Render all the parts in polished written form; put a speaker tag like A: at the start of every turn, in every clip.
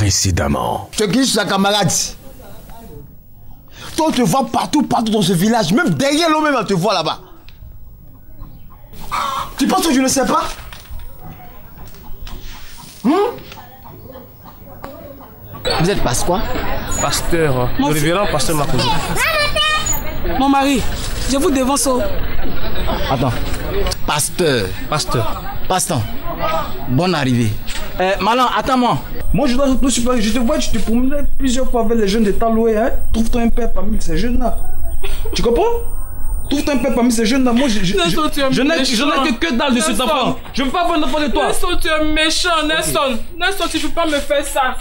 A: précédemment.
B: Tu es sa camarade. Toi, on te voit partout dans ce village. Même derrière l'homme, on te voit là-bas. Tu penses que je ne sais pas?
C: Vous êtes quoi?
D: Pasteur, le révérend pasteur Makoso.
E: Mon mari, je vous devance.
C: Attends. Pasteur. Bonne arrivée. Malan, attends-moi.
F: Moi, je dois te supporter. Je te vois, tu te promènes plusieurs fois avec les jeunes de Taloué. Hein? Trouve-toi un père parmi ces jeunes-là. Tu comprends? Trouve-toi un père parmi ces jeunes-là. Moi, je n'ai que dalle de cet enfant. Je ne veux pas avoir un enfant de toi.
E: Nelson, tu es méchant, Nelson. Okay. Nelson, tu ne peux pas me faire ça.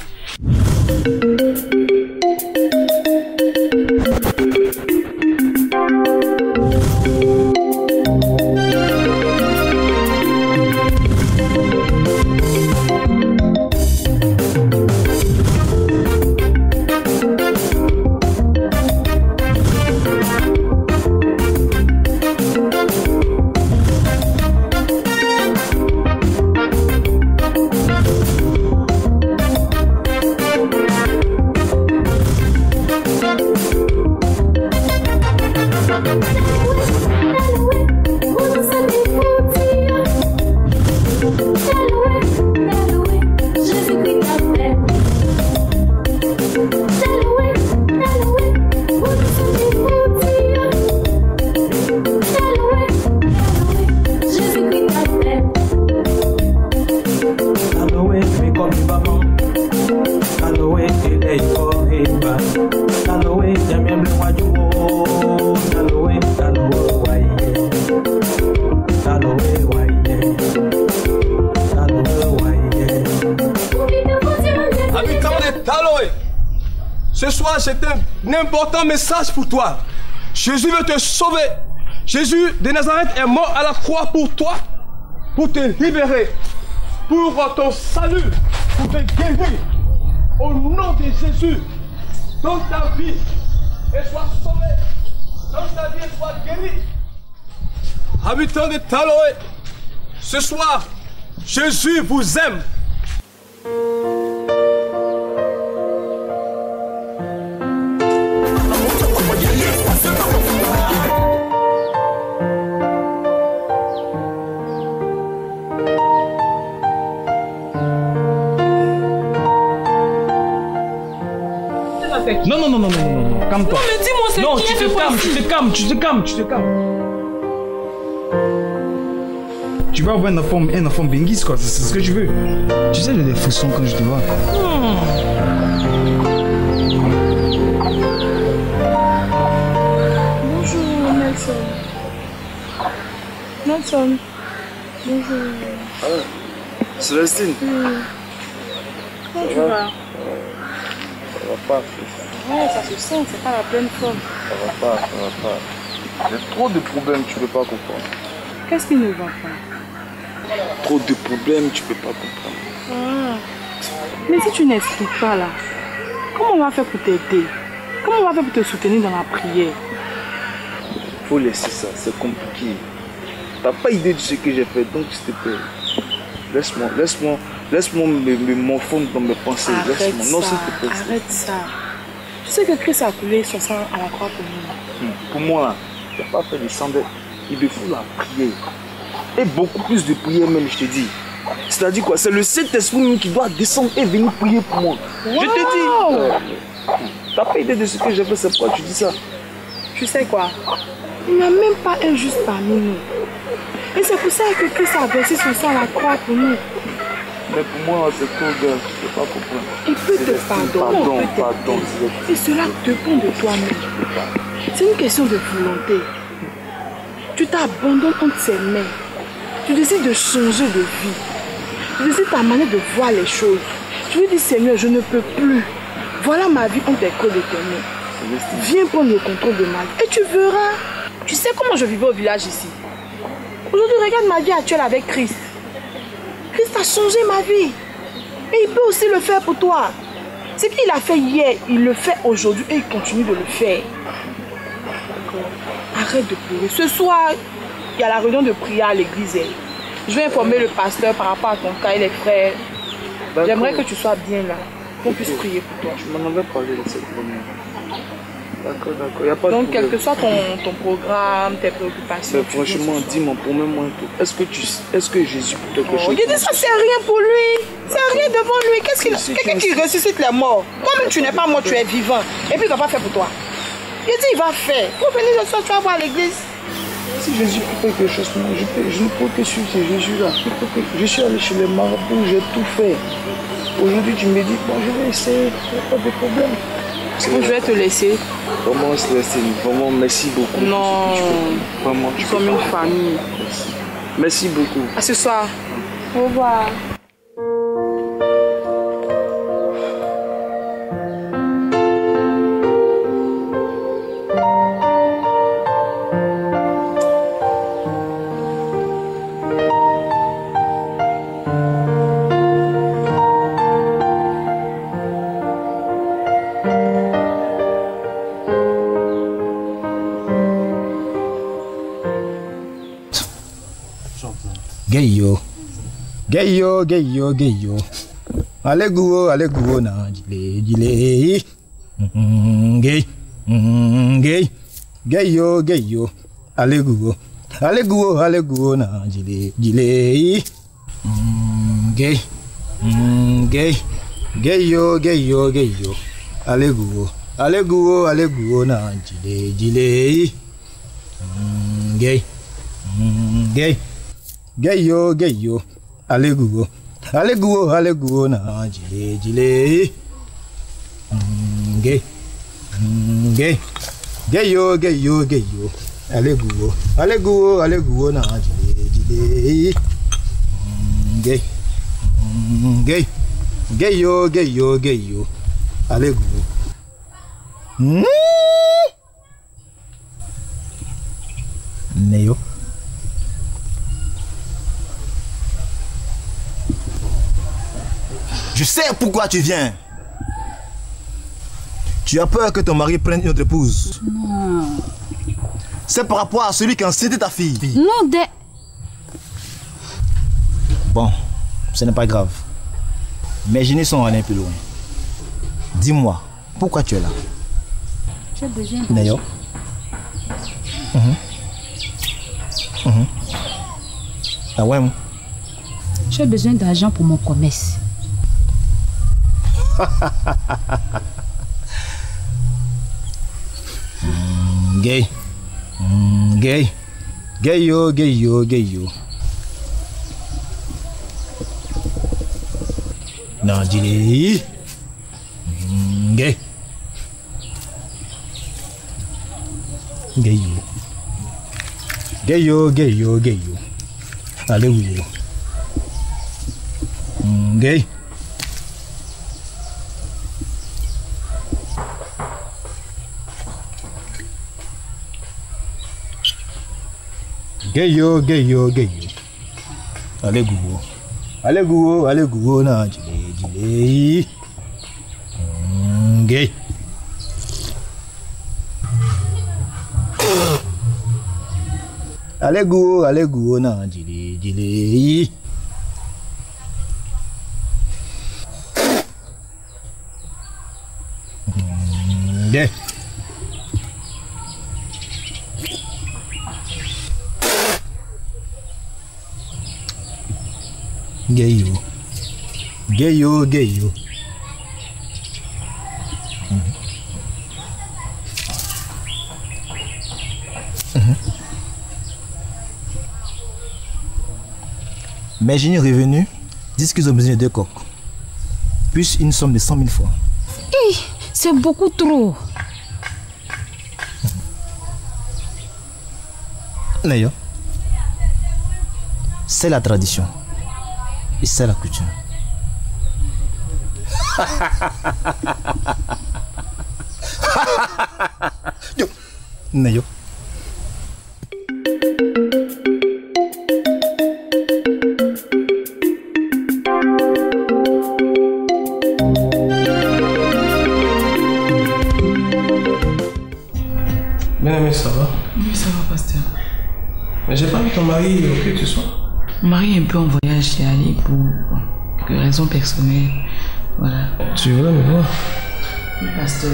D: Ce soir, c'est un important message pour toi. Jésus veut te sauver. Jésus de Nazareth est mort à la croix pour toi, pour te libérer, pour ton salut, pour te guérir. Au nom de Jésus, donne ta vie et sois sauvé. Donne ta vie et sois guéri. Habitants de Taloué, ce soir, Jésus vous aime.
F: Non, calme-toi.
E: Non, mais dis-moi, c'est
F: non,
E: qui
F: tu te calmes. Tu vas avoir un enfant benguis, quoi, c'est ce que je veux. Tu sais, j'ai des frissons quand je te vois.
G: Bonjour, Nelson. Bonjour.
H: Célestine.
G: Comment tu vas?
H: Ça va pas.
G: Ouais, ça se sent, c'est pas la pleine forme.
H: Ça va pas. J'ai trop de problèmes, tu peux pas comprendre.
G: Qu'est-ce qui ne va pas?
H: Trop de problèmes, tu peux pas comprendre.
G: Mais si tu n'expliques pas là, comment on va faire pour t'aider? Comment on va faire pour te soutenir dans la prière?
H: Faut laisser ça, c'est compliqué. T'as pas idée de ce que j'ai fait, donc s'il te plaît. Laisse-moi me morfondre dans mes pensées. Laisse-moi. Non, s'il te plaît.
G: Arrête ça. Tu sais que Christ a coulé son sang à la croix pour nous.
H: Pour moi, il n'a pas fait de sang. Il me faut la prière. Et beaucoup plus de prière même, je te dis. C'est-à-dire quoi? C'est le Saint-Esprit qui doit descendre et venir prier pour moi. Wow. Je te dis. T'as pas idée de ce que j'ai fait, c'est pourquoi tu dis ça.
G: Tu sais quoi? Il n'y a même pas un juste parmi nous. Et c'est pour ça que Christ a versé son sang à la croix pour nous.
H: Mais pour moi, c'est trop dur, je ne peux pas comprendre.
G: Il peut te pardonner.
H: Pardon.
G: Et cela dépend de toi-même. C'est une question de volonté. Tu t'abandonnes entre ses mains. Tu décides de changer de vie. Tu décides ta manière de voir les choses. Tu lui dis, Seigneur, je ne peux plus. Voilà ma vie entre tes codes éternels. Viens prendre le contrôle de ma vie. Et tu verras. Tu sais comment je vivais au village ici. Aujourd'hui, regarde ma vie actuelle avec Christ. Christ a changé ma vie. Et il peut aussi le faire pour toi. Ce qu'il a fait hier, il le fait aujourd'hui et il continue de le faire. Arrête de pleurer. Ce soir, il y a la réunion de prière à l'église. Je vais informer le pasteur par rapport à ton cas et les frères. J'aimerais que tu sois bien là. qu'on puisse prier pour toi.
H: Je m'en avais parlé de cette manière. D'accord, il n'y a pas de
G: Donc,
H: problème.
G: quel que soit ton programme, tes préoccupations.
H: Mais franchement, dis-moi, promets-moi un truc. Est-ce que Jésus peut quelque chose?
G: Il dit ça, c'est rien pour lui. C'est rien devant lui. Quelqu'un qui ressuscite les morts. Comme tu n'es pas mort, tu es vivant. Et puis, il ne va pas faire pour toi. Il dit, il va faire. Pour venir ce soir, tu vas voir à l'église.
H: Si Jésus peut faire quelque chose, moi, je ne peux que suivre ces Jésus-là. Je suis allé chez les marabouts, j'ai tout fait. Aujourd'hui, tu me dis, bon, je vais essayer, il n'y a pas de problème.
G: Je vais te laisser.
H: Vraiment, vraiment, merci beaucoup.
G: Non,
H: vraiment,
G: nous sommes une famille.
H: Merci beaucoup.
G: À ce soir. Au revoir.
B: Geyo. Alléguo, na jile. Geyo. Alléguo, na jile. Geyo. Alléguo, na jile. Geyo. Alléguo, na jile. Geyo. Alléguo, na jile. Geyo. Alléguo. Néo. Je sais pourquoi tu viens. Tu as peur que ton mari prenne une autre épouse.
A: Non.
B: C'est par rapport à celui qui a enceinté ta fille.
A: Non,
B: Bon, ce n'est pas grave. Mes génies sont allés plus loin. Dis-moi, pourquoi tu es là?
A: J'ai besoin de...
B: D'ailleurs. Ah ouais, moi.
A: J'ai besoin d'argent pour mon commerce. Geyo. Non, dis-le. Geyo. Allez, oui. Geyo. Alléguo, na jile. Alléguo, na jile. Geyo. Mes génies revenus disent qu'ils ont besoin de 2 coques, plus une somme de 100 000 francs. Hey, c'est beaucoup trop.
B: D'ailleurs, c'est la tradition et c'est la coutume. Nayo.
D: Bien-aimé, ça va?
E: Oui, ça va, pasteur.
D: Mais j'ai pas vu ton mari que ce soit.
E: Mon mari est un peu en voyage, il est allé pour quelques raisons personnelles.
G: Voilà.
F: Tu voulais me voir?
G: Oui, pasteur.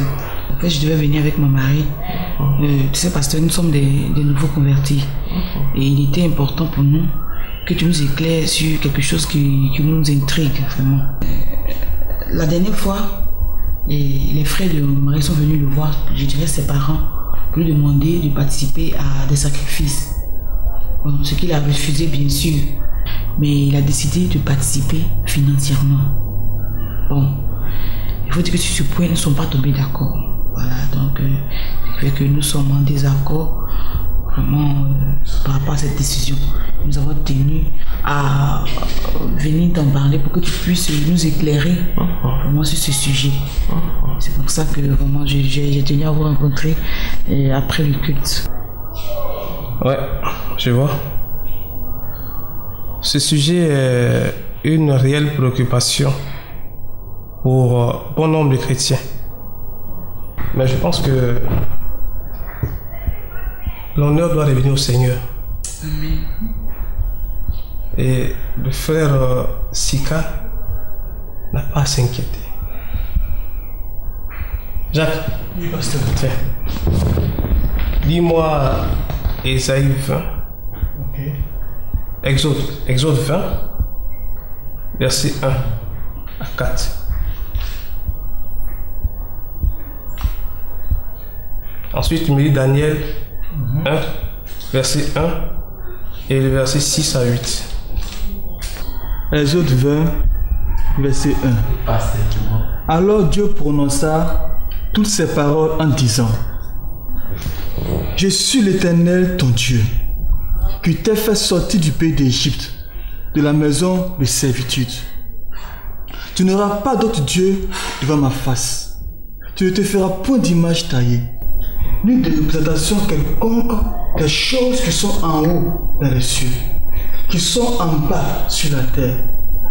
G: En fait, je devais venir avec mon mari. Tu sais, pasteur, nous sommes des nouveaux convertis. Et il était important pour nous que tu nous éclaires sur quelque chose qui nous intrigue, vraiment. La dernière fois, les frères de mon mari sont venus le voir, je dirais ses parents, pour lui demander de participer à des sacrifices. Bon, ce qu'il a refusé, bien sûr. Mais il a décidé de participer financièrement. Bon, il faut dire que sur ce point, nous ne sommes pas tombés d'accord. Voilà, donc, ça fait que nous sommes en désaccord vraiment par rapport à cette décision. Nous avons tenu à venir t'en parler pour que tu puisses nous éclairer vraiment sur ce sujet. C'est pour ça que vraiment j'ai tenu à vous rencontrer après le culte.
F: Ouais, je vois. Ce sujet est une réelle préoccupation pour bon nombre de chrétiens. Mais je pense que l'honneur doit revenir au Seigneur.
G: Amen.
F: Et le frère Sika n'a pas à s'inquiéter. Jacques, oui, pasteur, tiens. Dis-moi Ésaïe 20. Ok. Exode 20, verset 1 à 4. Ensuite, tu me dis Daniel 1, verset 1 et le verset 6 à 8.
I: Exode 20, verset 1. Alors Dieu prononça toutes ces paroles en disant: Je suis l'Éternel ton Dieu, qui t'ai fait sortir du pays d'Égypte, de la maison de servitude. Tu n'auras pas d'autre Dieu devant ma face. Tu ne te feras point d'image taillée, ni de représentation quelconque des choses qui sont en haut dans les cieux, qui sont en bas sur la terre,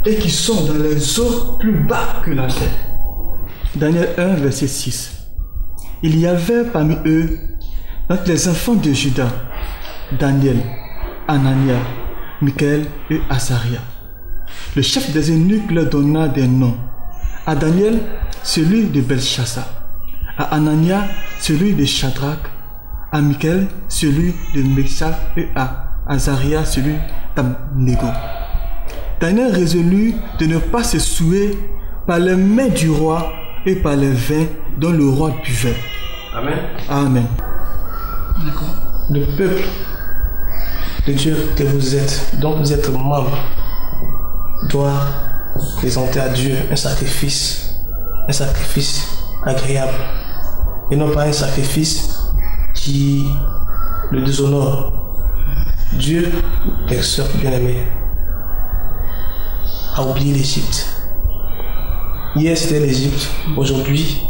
I: et qui sont dans les eaux plus bas que la terre. Daniel 1, verset 6. Il y avait parmi eux, donc les enfants de Juda, Daniel, Anania, Michaël et Azaria. Le chef des eunuques leur donna des noms. À Daniel, celui de Belchassar. À Anania, celui de Shadrach. À Michaël, celui de Meshach. Et à Azaria, celui d'Abnego. Daniel résolut de ne pas se souiller par les mains du roi et par les vins dont le roi buvait.
F: Amen.
I: Amen.
G: D'accord.
F: Le peuple de Dieu que vous êtes, dont vous êtes membre, doit présenter à Dieu un sacrifice agréable, et non pas un sacrifice qui le déshonore. Dieu, les sœurs bien-aimées, a oublié l'Égypte. Hier c'était l'Égypte, aujourd'hui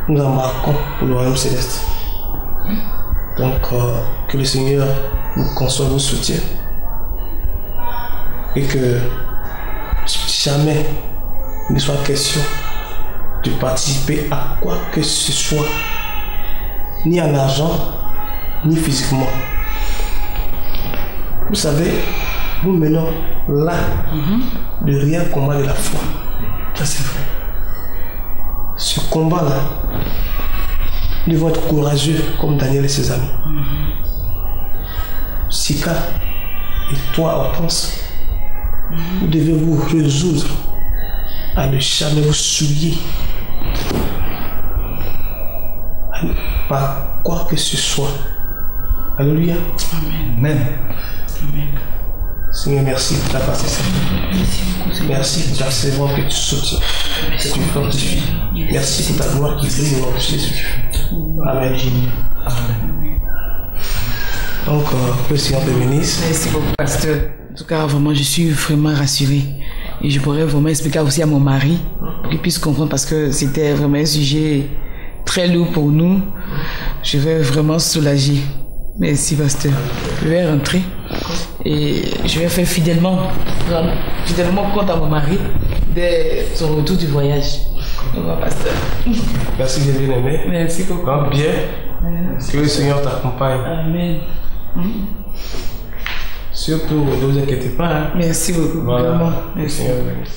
F: nous embarquons pour le royaume céleste. Donc que le Seigneur nous console, nous soutienne, et que jamais il ne soit question de participer à quoi que ce soit, ni en argent, ni physiquement. Vous savez, nous menons là le réel combat de la foi. Ça c'est vrai. Ce combat-là, nous devons être courageux comme Daniel et ses amis. Sika et toi, Hortense, vous devez vous résoudre à ne jamais vous souiller par quoi que ce soit. Alléluia. Amen. Amen. Seigneur, merci de ta partie. Merci de recevoir que tu soutiens, que tu fortifies. Merci pour ta gloire qui brille au nom de Jésus. Amen. Amen. Donc, que le Seigneur te bénisse.
G: Merci beaucoup, pasteur. En tout cas, vraiment, je suis vraiment rassurée. Et je pourrais vraiment expliquer aussi à mon mari pour qu'il puisse comprendre, parce que c'était vraiment un sujet très lourd pour nous. Je vais vraiment soulager. Merci, pasteur. Je vais rentrer et je vais faire fidèlement compte à mon mari dès son retour du voyage. Au revoir, pasteur.
F: Merci, bien-aimé.
G: Merci beaucoup.
F: Rentre bien. Que le Seigneur t'accompagne.
G: Amen.
F: Surtout, ne vous inquiétez pas. Hein.
G: Merci beaucoup.
F: Voilà.
G: Vraiment. Merci.
F: Merci.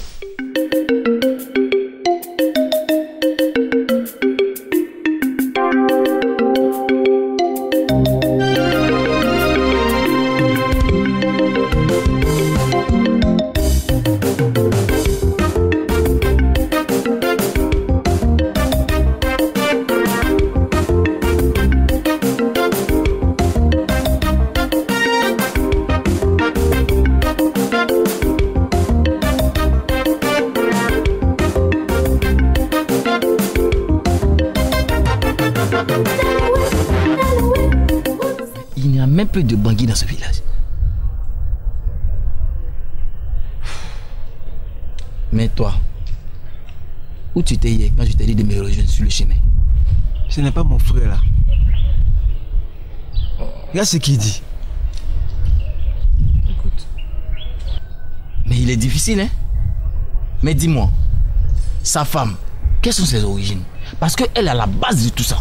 C: peu de Bangui dans ce village. Mais toi, où tu étais hier quand je t'ai dit de me rejoindre sur le chemin?
H: Ce n'est pas mon frère là. Regarde ce qu'il dit.
C: Écoute. Mais il est difficile, hein? Mais dis-moi, sa femme, quelles sont ses origines? Parce qu'elle est à la base de tout ça.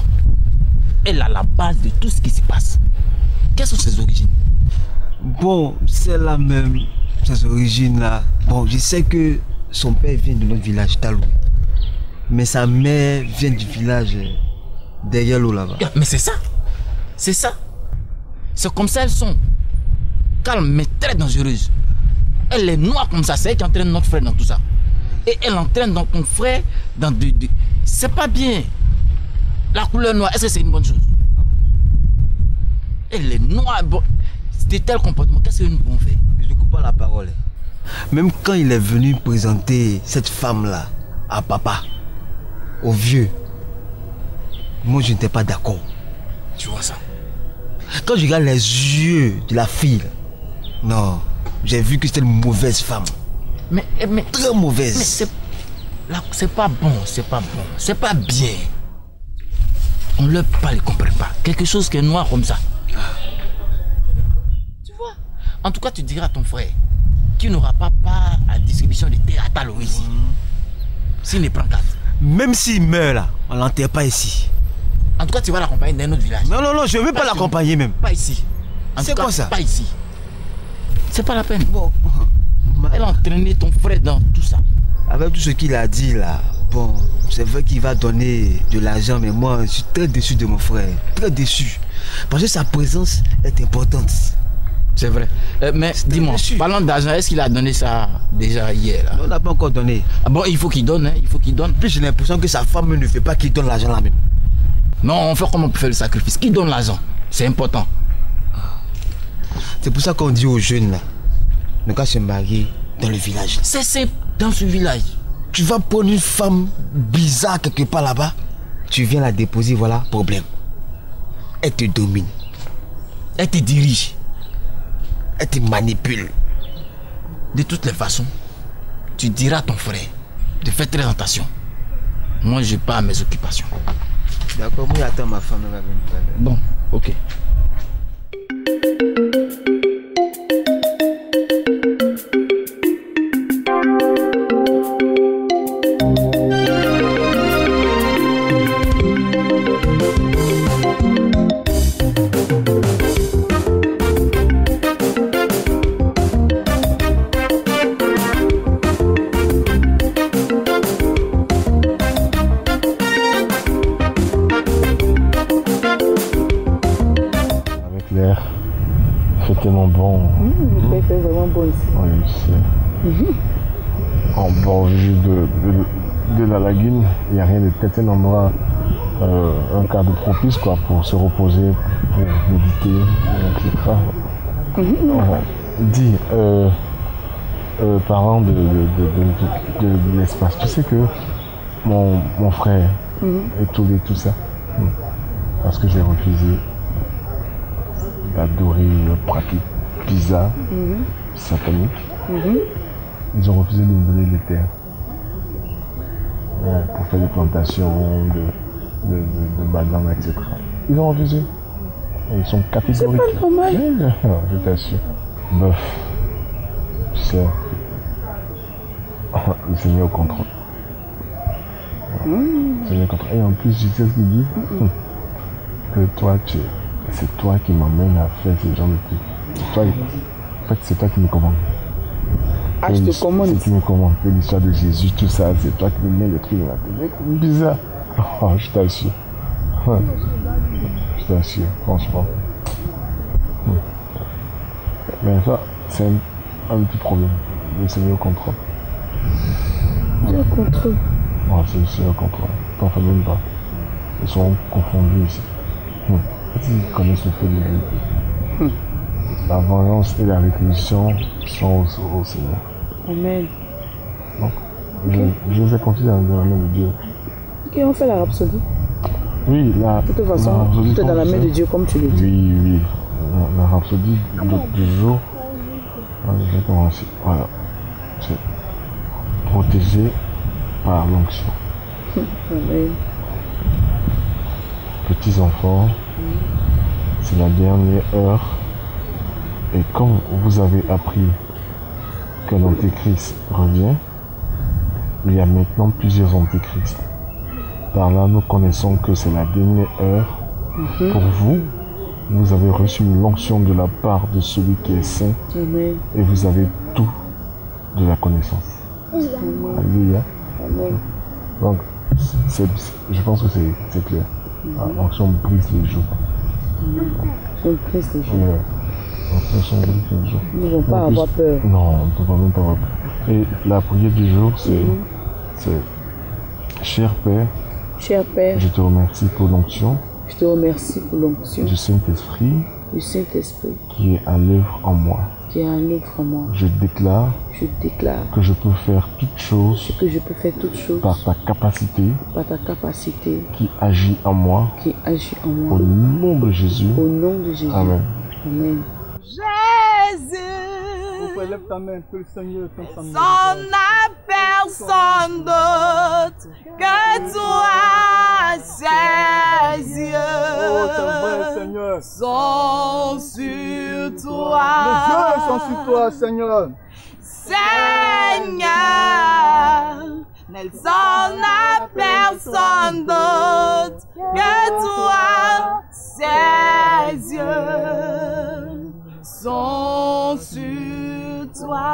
C: Elle est à la base de tout ce qui se passe. Quelles sont ses origines?
H: Bon, c'est la même, ses origines là. Bon, je sais que son père vient de notre village, Taloué. Mais sa mère vient du village derrière l'eau là-bas.
C: Mais c'est ça. C'est ça. C'est comme ça elles sont. Calmes mais très dangereuses. Elle est noire comme ça, c'est elle qui entraîne notre frère dans tout ça. Et elle entraîne dans ton frère dans de... C'est pas bien. La couleur noire, est-ce que c'est une bonne chose? Elle est noire. Bon, de tel comportement, qu'est-ce que nous pouvons faire?
H: Je ne coupe pas la parole. Même quand il est venu présenter cette femme-là à papa, au vieux, moi je n'étais pas d'accord.
C: Tu vois ça?
H: Quand je regarde les yeux de la fille, non, j'ai vu que c'était une mauvaise femme.
C: Mais
H: très mauvaise.
C: Mais c'est pas bon, c'est pas bon, c'est pas bien. On leur parle, ils comprennent pas. Quelque chose qui est noir comme ça. Tu vois? En tout cas, tu diras à ton frère qu'il n'aura pas part à la distribution de terre à Talo ici. S'il ne prend garde.
H: Même s'il meurt là, on l'enterre pas ici.
C: En tout cas, tu vas l'accompagner dans un autre village.
H: Non, je ne veux pas l'accompagner même.
C: Pas ici.
H: C'est quoi ça?
C: Pas ici. C'est pas la peine. Bon. Elle a entraîné ton frère dans tout ça.
H: Avec tout ce qu'il a dit là, bon, c'est vrai qu'il va donner de l'argent, mais moi, je suis très déçu de mon frère. Très déçu. Parce que sa présence est importante.
C: C'est vrai. Mais dis-moi, parlant d'argent, est-ce qu'il a donné ça déjà hier là?
H: Non, on n'a pas encore donné.
C: Ah bon, il faut qu'il donne, hein? Il faut qu'il donne.
H: Puis j'ai l'impression que sa femme ne fait pas qu'il donne l'argent là même.
C: Non, on fait comment on peut faire le sacrifice. Qui donne l'argent? C'est important.
H: C'est pour ça qu'on dit aux jeunes là, ne pas se marier dans le village.
C: C'est dans ce village.
H: Tu vas prendre une femme bizarre quelque part là-bas, tu viens la déposer, voilà, problème. Elle te domine.
C: Elle te dirige.
H: Elle te manipule.
C: De toutes les façons, tu diras à ton frère de faire très attention. Moi, je pars à mes occupations.
H: D'accord, moi j'attends ma femme. Elle va venir.
C: Bon, ok.
J: C'est tellement bon.
G: Le fait vraiment bon ici.
J: Oui, je sais. En bord de la lagune, il n'y a rien de peut-être un endroit, un cadre propice quoi, pour se reposer, pour méditer, etc. Dis, parlant de l'espace, tu sais que mon frère est tombé tout ça, parce que j'ai refusé d'adorer leur pratique bizarre, satanique. Ils ont refusé de nous donner les terres pour faire des plantations de bananes, etc. Ils ont refusé. Et ils sont catégoriques.
G: C'est pas normal.
J: Je t'assure. Bof. Tu sais, le Seigneur contrôle. Le Seigneur contrôle. Et en plus, tu sais ce qu'il dit? Que toi, c'est toi qui m'emmène à faire ce genre de trucs. En fait, c'est toi qui me commandes.
G: Ah, je te commande.
J: C'est qui me commande. L'histoire de Jésus, tout ça, c'est toi qui me mets le truc dans la tête. Bizarre. Oh, je t'assure. Je t'assure, franchement. Mais ça, c'est un petit problème. Le Seigneur contrôle.
G: Le contrôle.
J: Ouais, c'est le Seigneur contrôle. T'en fais même pas. Ils sont confondus ici. Ils connaissent le fait de Dieu. La vengeance et la rétribution sont au Seigneur.
G: Amen.
J: Donc, je vous ai confié dans la main de Dieu.
G: Ok, on fait la rhapsodie.
J: Oui, là.
G: De toute façon, tout est dans la main de Dieu, comme tu le dis.
J: Oui. la rhapsodie du jour, je vais commencer. Voilà. C'est protégé par l'onction. Petits enfants, c'est la dernière heure. Et comme vous avez appris que l'Antéchrist revient, il y a maintenant plusieurs Antéchrists. Par là, nous connaissons que c'est la dernière heure. Pour vous, vous avez reçu l'onction de la part de celui qui est saint.
G: Amen.
J: Et vous avez tout de la connaissance. Alléluia. Donc, je pense que c'est clair. L'onction brise les jours.
G: On brise les jours.
J: L'onction brise les jours.
G: Nous ne vont pas avoir peur.
J: Non, on ne va même pas avoir peur. Et la prière du jour, c'est cher Père.
G: Cher Père,
J: je te remercie pour l'onction.
G: Je te remercie pour l'onction
J: du Saint-Esprit.
G: Du Saint-Esprit.
J: Qui est à l'œuvre en moi.
G: Qui est à l'œuvre en moi.
J: Je déclare. Que je peux faire toutes choses.
G: Que je peux faire toutes choses.
J: Par ta capacité.
G: Par ta capacité.
J: Qui agit en moi.
G: Qui agit en moi.
J: Au nom de Jésus.
G: Au nom de Jésus.
J: Amen.
G: Amen.
K: Jésus.
I: Lève ta main, que le Seigneur
K: s'en a personne d'autre que toi, ses yeux.
I: Oh, c'est vrai, Seigneur.
K: Sont sur toi.
I: Les yeux sont sur toi, Seigneur.
K: Seigneur, il s'en a personne d'autre que toi, ses yeux sont sur toi.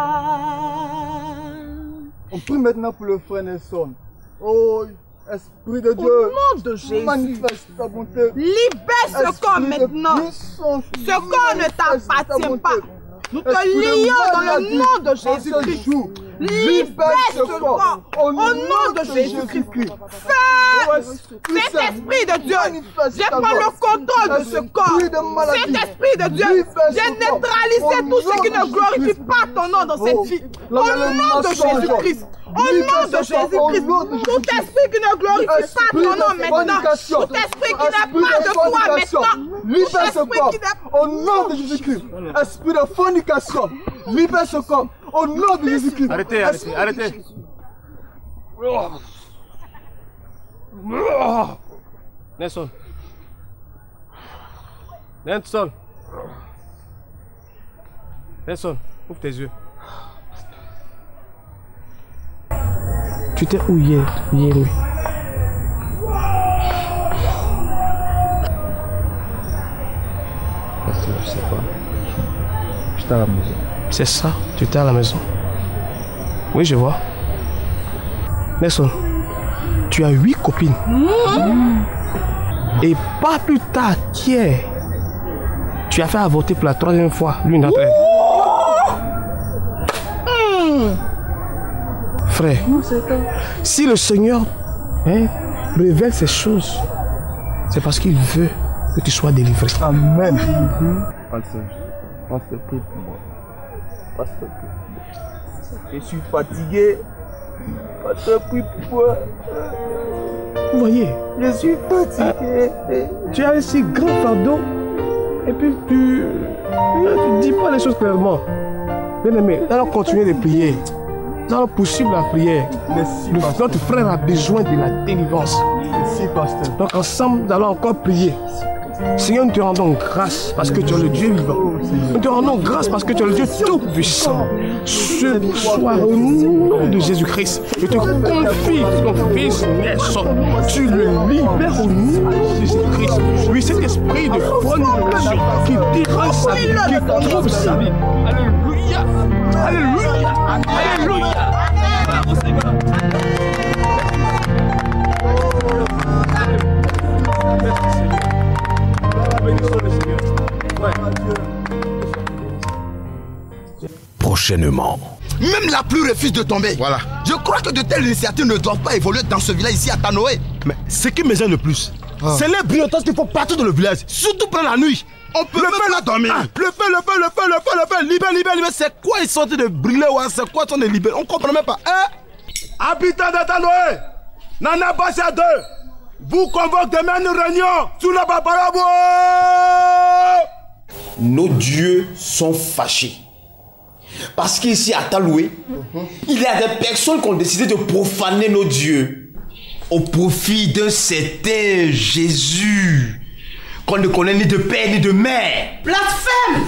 I: On prie maintenant pour le frère Nelson. Oh, Esprit de Dieu,
K: au nom de Jésus,
I: manifeste ta bonté.
K: Libère ce corps maintenant. Ce corps ne t'appartient pas. Nous te lions dans le nom de Jésus-Christ. Libère ce corps au nom de Jésus-Christ. Saint-Esprit de Dieu, je prends le contrôle de ce corps. Saint-Esprit de Dieu, j'ai neutralisé tout ce qui ne glorifie pas ton nom dans cette vie. Au nom de Jésus-Christ. Au nom de Jésus-Christ, tout esprit qui ne glorifie pas ton nom maintenant, tout esprit qui n'est pas de toi maintenant,
I: libère ce corps au nom de Jésus-Christ. Esprit de fornication, libère ce corps au nom de Jésus-Christ.
D: Arrêtez, arrêtez, arrêtez. Nelson. Nelson. Nelson, ouvre tes yeux.
L: Tu t'es où hier nuit?
B: Je sais pas. J'étais à la maison.
L: C'est ça, tu étais à la maison. Oui, je vois. Nelson, tu as 8 copines. Et pas plus tard qu'hier, tu as fait avorter pour la 3e fois l'une d'entre elles. Frère, si le Seigneur révèle ces choses, c'est parce qu'il veut que tu sois délivré.
I: Amen.
F: Pasteur, prie pour moi. Pasteur, prie pour moi. Je suis fatigué. Pasteur, prie pour moi.
L: Vous voyez,
F: je suis fatigué.
L: Tu as un si grand fardeau et puis tu dis pas les choses clairement. Bien aimé, allons continuer de prier. Nous allons poursuivre la prière. Notre frère a besoin de la délivrance.
I: Merci, pasteur.
L: Donc ensemble, nous allons encore prier. Seigneur, nous te rendons grâce parce que tu es le Dieu vivant. Nous te rendons grâce parce que tu es le Dieu tout-puissant. Ce soir, au nom de Jésus-Christ, je te confie ton fils Nelson. Tu le libères au nom de Jésus-Christ. Oui, cet esprit de fornication qui dérange sa vie, qui trouble sa vie. Alléluia. Alléluia. Alléluia. Bravo Seigneur. Merci Seigneur.
M: Prochainement. Même la pluie refuse de tomber. Voilà. Je crois que de telles initiatives ne doivent pas évoluer dans ce village ici à Tanoé.
N: Mais ce qui me gêne le plus, c'est les brillantants qu'il faut partout dans le village, surtout pendant la nuit.
M: On peut pas dormir.
N: Le feu, libère. C'est quoi ils sont en train de brûler, c'est quoi ils sont de libérer? On comprend même pas.
O: Habitants de Tanoé, Nana Bassia 2, vous convoque demain une réunion sous la Babarabo.
P: nos dieux sont fâchés. Parce qu'ici à Taloué, il y a des personnes qui ont décidé de profaner nos dieux au profit d'un certain Jésus qu'on ne connaît ni de père ni de mère.
K: Blasphème!